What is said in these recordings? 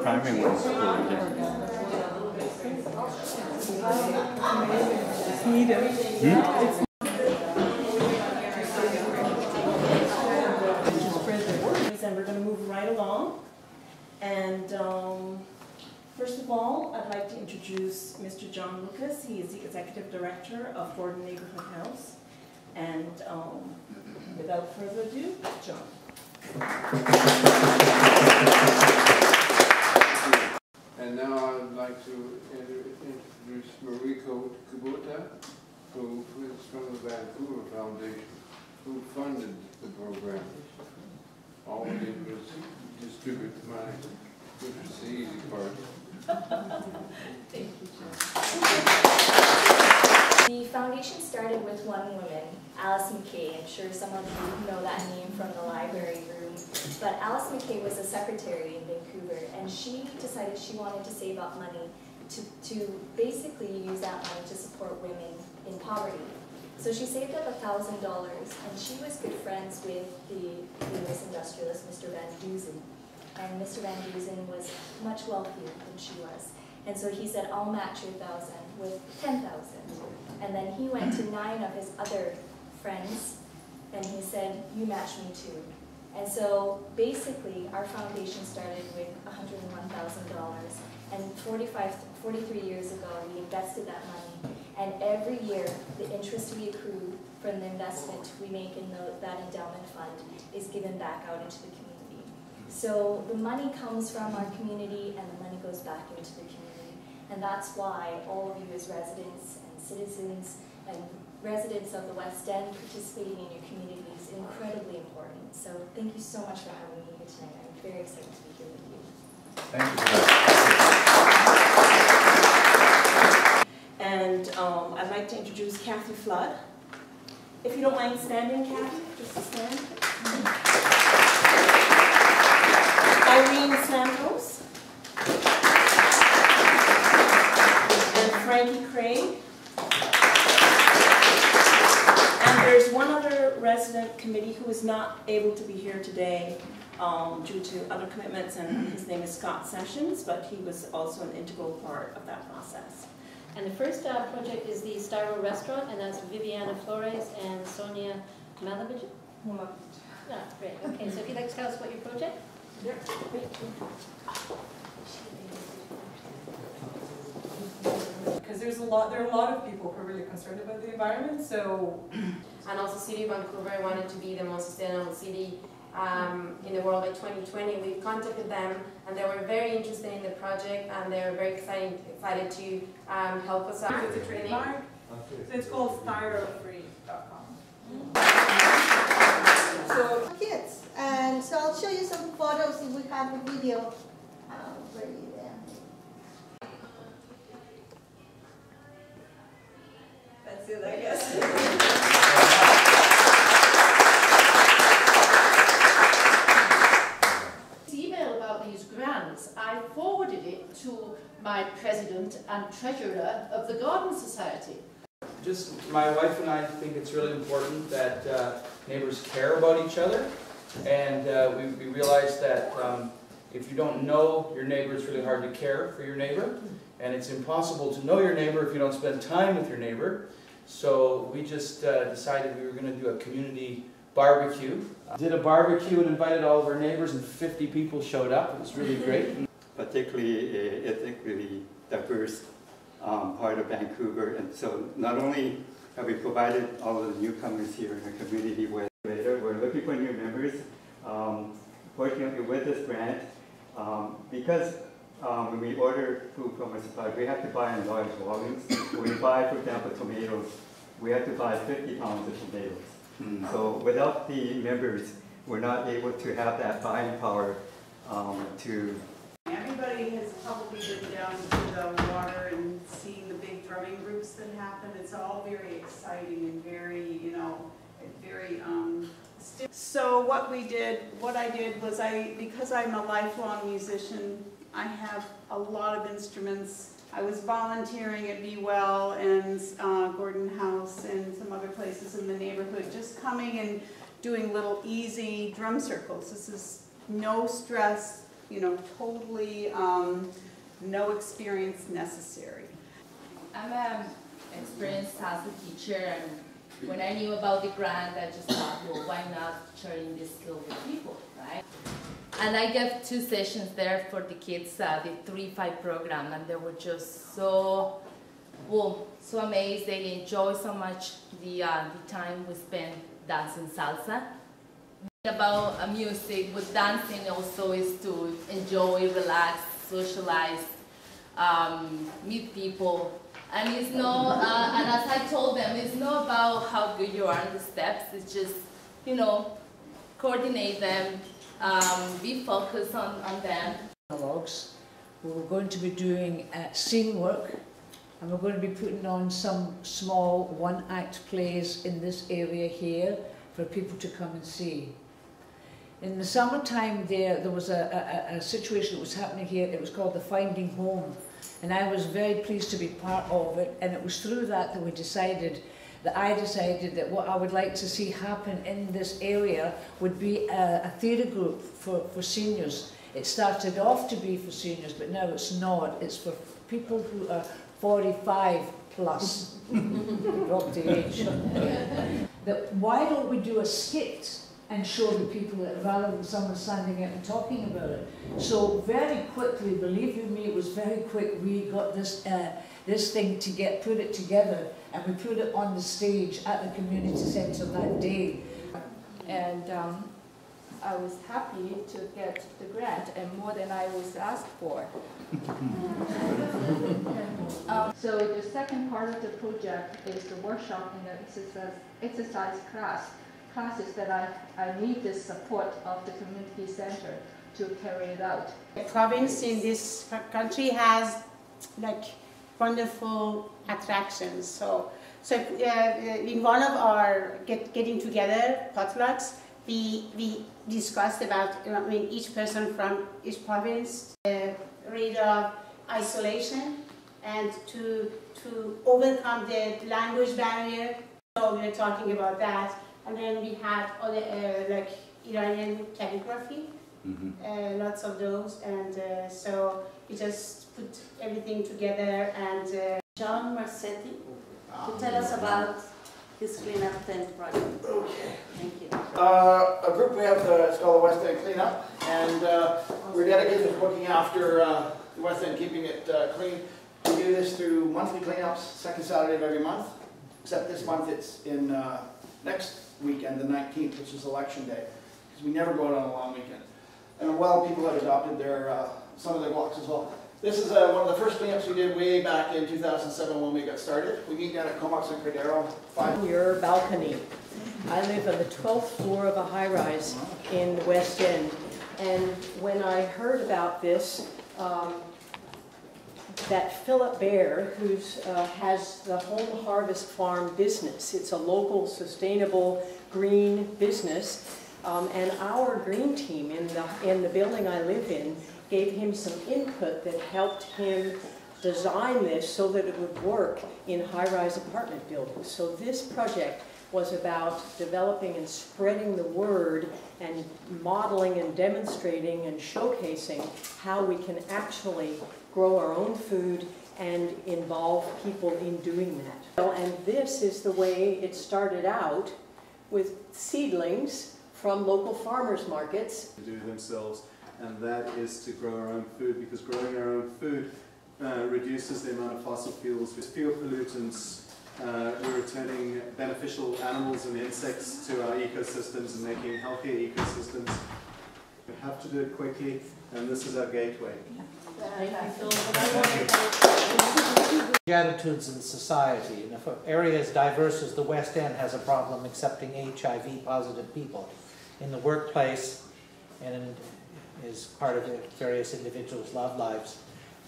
Priming was it's needed. And we're going to move right along. And first of all, I'd like to introduce Mr. John Lucas. He is the Executive Director of Gordon Neighborhood House. And without further ado, John. And now I'd like to introduce Mariko Kubota, who is from the Vancouver Foundation, who funded the program. All we did was distribute the money, which was the easy part. Thank you, John. The foundation started with one woman, Alice McKay. I'm sure some of you know that name from the library room. But Alice McKay was a secretary in Vancouver, and she decided she wanted to save up money to basically use that money to support women in poverty. So she saved up $1,000, and she was good friends with the famous industrialist, Mr. Van Dusen. And Mr. Van Dusen was much wealthier than she was. And so he said, I'll match your 1,000 with 10,000. And then he went to 9 of his other friends, and he said, you match me too. And so basically, our foundation started with $101,000. And 43 years ago, we invested that money. And every year, the interest we accrue from the investment we make in that endowment fund is given back out into the community. So the money comes from our community, and the money goes back into the community. And that's why all of you as residents and citizens and residents of the West End participating in your community is incredibly important. So thank you so much for having me here tonight. I'm very excited to be here with you. Thank you. And I'd like to introduce Kathy Flood. If you don't mind standing, Kathy, just to stand. Irene Santos. And Frankie Craig. And there's one other resident committee who is not able to be here today due to other commitments, and his name is Scott Sessions, but he was also an integral part of that process. And the first project is the Styro Restaurant, and that's Viviana Flores and Sonia Malavich. Yeah, great. Okay, so if you'd like to tell us what your project? Yep. Because there are a lot of people who are really concerned about the environment, so... And also City of Vancouver wanted to be the most sustainable city in the world by 2020. We contacted them, and they were very interested in the project, and they were very excited to help us out. It's a trademark. So it's called styrofree.com. So kids, and so I'll show you some photos if we have a video. Where are you there? That's it, I guess. I forwarded it to my president and treasurer of the Garden Society. Just my wife and I think it's really important that neighbors care about each other, and we realize that if you don't know your neighbor, it's really hard to care for your neighbor, and it's impossible to know your neighbor if you don't spend time with your neighbor. So we just decided we were going to do a community barbecue. Did a barbecue and invited all of our neighbors, and 50 people showed up. It was really great. Particularly ethnically diverse part of Vancouver, and so not only have we provided all of the newcomers here in the community with we're looking for new members. Fortunately, with this grant, because when we order food from a supplier, we have to buy in large volumes. When we buy, for example, tomatoes, we have to buy 50 pounds of tomatoes. So without the members, we're not able to have that buying power to. Everybody has probably been down to the water and seen the big drumming groups that happen. It's all very exciting and very, you know, very So what I did was because I'm a lifelong musician, I have a lot of instruments I was volunteering at Be Well and Gordon House and some other places in the neighborhood, just coming and doing little easy drum circles. This is no stress, you know, totally no experience necessary. I'm an experienced salsa teacher, and when I knew about the grant, I just thought, well, why not sharing this skill with people, right? And I gave 2 sessions there for the kids, the 3-5 program, and they were just so, well, so amazed. They enjoy so much the time we spent dancing salsa. About music with dancing also is to enjoy, relax, socialize, meet people. And it's no, and as I told them, it's not about how good you are in the steps. It's just, you know, coordinate them, be focused on them. Monologues. We were going to be doing scene work, and we're going to be putting on some small one-act plays in this area here for people to come and see. In the summertime there was a situation that was happening here. It was called the Finding Home. And I was very pleased to be part of it, and it was through that I decided that what I would like to see happen in this area would be a theatre group for seniors. It started off to be for seniors, but now it's not. It's for people who are 45 plus. Drop the age. That why don't we do a skit and show the people that rather than someone standing out and talking about it. So very quickly, believe you me, it was very quick, we got this this thing to put it together, and we put it on the stage at the community centre that day. And I was happy to get the grant, and more than I was asked for. So the second part of the project is the workshop and the exercise classes that I need the support of the community center to carry it out. The province in this country has like wonderful attractions. So in one of our getting together potlucks, we discussed about each person from each province rate of isolation and to overcome the language barrier. So we were talking about that. And then we had other like Iranian calligraphy, lots of those, and so we just put everything together. And John Marcetti to tell us about his cleanup tent project. Okay. Thank you. A group we have, it's called the West End Cleanup, and we're dedicated to looking after the West End, keeping it clean. We do this through monthly cleanups, second Saturday of every month, except this month it's in next weekend, the 19th, which is election day, because we never go out on a long weekend. And well, people have adopted their some of their blocks as well. This is one of the first cleanups we did way back in 2007 when we got started. We meet down at Comox and Cordero. Your balcony. I live on the 12th floor of a high-rise in the West End, and when I heard about this, that Philip Bear, who has the Home Harvest Farm business. It's a local, sustainable, green business. And our green team in the building I live in gave him some input that helped him design this so that it would work in high-rise apartment buildings. So this project was about developing and spreading the word and modeling and demonstrating and showcasing how we can actually grow our own food and involve people in doing that. And this is the way it started out, with seedlings from local farmers markets. To do themselves, and that is to grow our own food, because growing our own food reduces the amount of fossil fuels, with fewer pollutants. We're returning beneficial animals and insects to our ecosystems and making healthier ecosystems. We have to do it quickly, and this is our gateway. The attitudes in society, and if an area as diverse as the West End has a problem accepting HIV positive people in the workplace and is part of various individuals' love lives,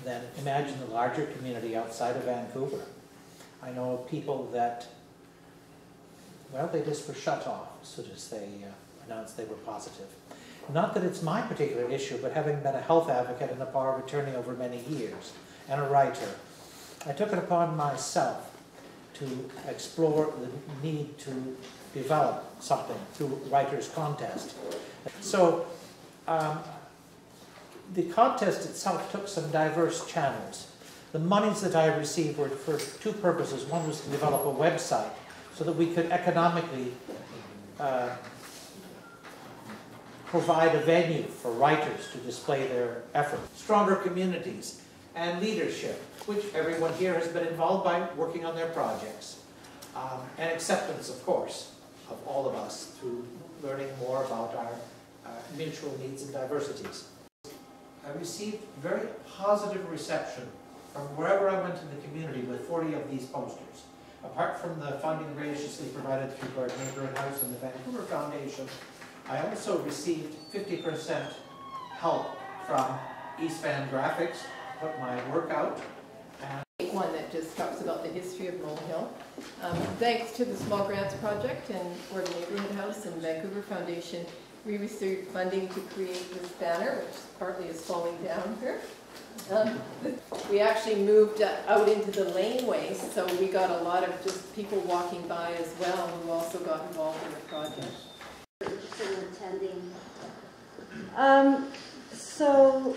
then imagine the larger community outside of Vancouver. I know of people that, well, they just were shut off as soon as they announced they were positive. Not that it's my particular issue, but having been a health advocate and a power of attorney over many years, and a writer, I took it upon myself to explore the need to develop something through Writers' Contest. So the contest itself took some diverse channels. The monies that I received were for two purposes. One was to develop a website so that we could economically provide a venue for writers to display their effort. Stronger communities and leadership, which everyone here has been involved by working on their projects. And acceptance, of course, of all of us through learning more about our mutual needs and diversities. I received very positive reception from wherever I went in the community with 40 of these posters. Apart from the funding graciously provided through our Neighborhood House and the Vancouver Foundation, I also received 50% help from East Van Graphics to put my work out. One that just talks about the history of Mole Hill. Thanks to the Small Grants Project and for the Neighborhood House and Vancouver Foundation, we received funding to create this banner, which partly is falling down here. We actually moved out into the laneways, so we got a lot of just people walking by as well who also got involved in the project. So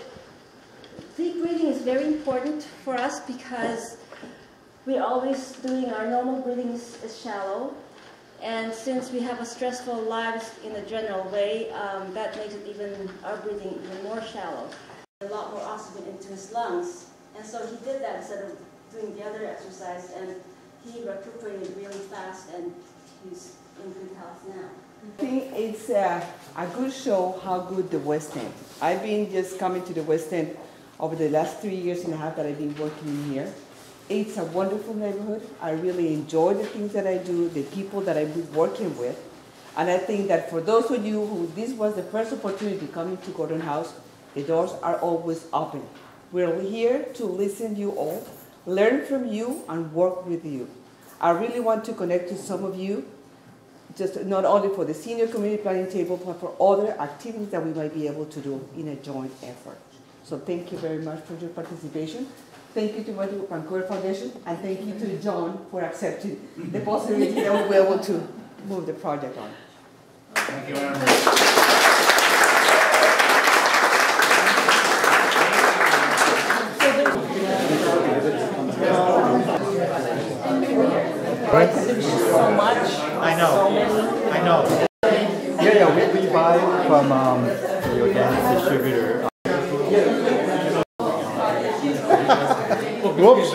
deep breathing is very important for us because we're always doing our normal breathing is shallow, and since we have a stressful lives in a general way, that makes it even our breathing even more shallow. A lot more oxygen into his lungs, and so he did that instead of doing the other exercise, and he recuperated really fast, and he's in good health now. I think it's a good show how good the West End. I've been just coming to the West End over the last 3 years and a half that I've been working in here. It's a wonderful neighborhood. I really enjoy the things that I do, the people that I've been working with. And I think that for those of you who this was the first opportunity coming to Gordon House, the doors are always open. We're here to listen to you all, learn from you, and work with you. I really want to connect to some of you, just not only for the senior community planning table, but for other activities that we might be able to do in a joint effort. So thank you very much for your participation. Thank you to the Vancouver Foundation, and thank you to John for accepting the possibility that we'll be able to move the project on. Thank you very much. So much. I know. I know. Yeah, we buy from the organic distributor. Whoops.